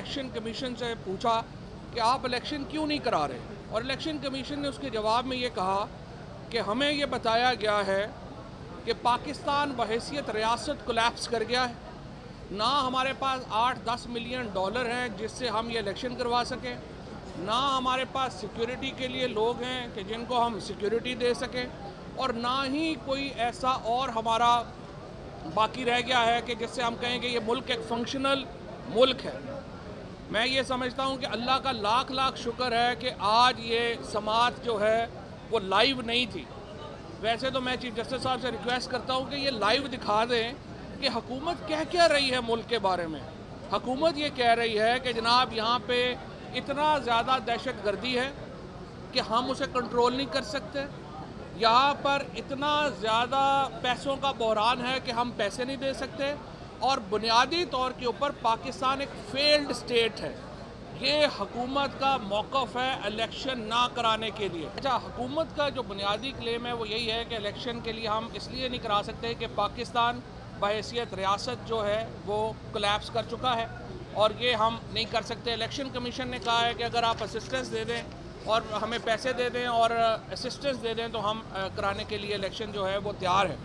Election commission से पूछा कि आप इलेक्शन क्यों नहीं करा रहे, और इलेक्शन कमीशन ने उसके जवाब में ये कहा कि हमें ये बताया गया है कि पाकिस्तान बहैसियत रियासत कोलैप्स कर गया है, ना हमारे पास 8-10 मिलियन डॉलर हैं जिससे हम ये इलेक्शन करवा सकें, ना हमारे पास सिक्योरिटी के लिए लोग हैं कि जिनको हम सिक्योरिटी दे सकें, और ना ही कोई ऐसा और हमारा बाकी रह गया है कि जिससे हम कहें कि ये मुल्क एक फंक्शनल मुल्क है। मैं ये समझता हूँ कि अल्लाह का लाख लाख शुक्र है कि आज ये समाअत जो है वो लाइव नहीं थी। वैसे तो मैं चीफ जस्टिस साहब से रिक्वेस्ट करता हूँ कि ये लाइव दिखा दें कि हुकूमत कह रही है मुल्क के बारे में। हुकूमत ये कह रही है कि जनाब यहाँ पे इतना ज़्यादा दहशत गर्दी है कि हम उसे कंट्रोल नहीं कर सकते, यहाँ पर इतना ज़्यादा पैसों का बहरान है कि हम पैसे नहीं दे सकते, और बुनियादी तौर के ऊपर पाकिस्तान एक फेल्ड स्टेट है। ये हुकूमत का मौक़िफ़ है इलेक्शन ना कराने के लिए। अच्छा, हुकूमत का जो बुनियादी क्लेम है वो यही है कि इलेक्शन के लिए हम इसलिए नहीं करा सकते कि पाकिस्तान बहैसियत रियासत जो है वो कोलैप्स कर चुका है और ये हम नहीं कर सकते। इलेक्शन कमीशन ने कहा है कि अगर आप असिस्टेंस दे दें और हमें पैसे दे दें और असिस्टेंस दे दें तो हम कराने के लिए इलेक्शन जो है वो तैयार है।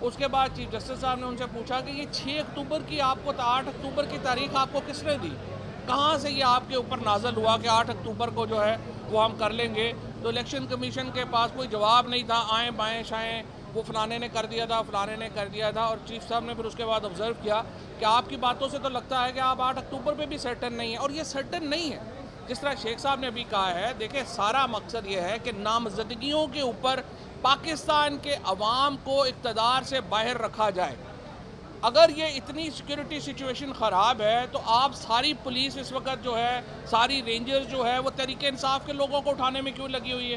उसके बाद चीफ जस्टिस साहब ने उनसे पूछा कि ये 6 अक्टूबर की आपको 8 अक्टूबर की तारीख आपको किसने दी, कहाँ से ये आपके ऊपर नाजल हुआ कि 8 अक्टूबर को जो है वो हम कर लेंगे। तो इलेक्शन कमीशन के पास कोई जवाब नहीं था, आएँ बाएँ शाएँ वो फलाने ने कर दिया था, फलाने ने कर दिया था। और चीफ साहब ने फिर उसके बाद ऑब्ज़र्व किया कि आपकी बातों से तो लगता है कि आप 8 अक्टूबर पे भी सर्टन नहीं है, और ये सर्टन नहीं है। जिस तरह शेख साहब ने अभी कहा है, देखिए सारा मकसद ये है कि नामजदगियों के ऊपर पाकिस्तान के अवाम को इक़्तिदार से बाहर रखा जाए। अगर ये इतनी सिक्योरिटी सिचुएशन ख़राब है तो आप सारी पुलिस इस वक्त जो है, सारी रेंजर्स जो है वो तहरीक इंसाफ के लोगों को उठाने में क्यों लगी हुई है?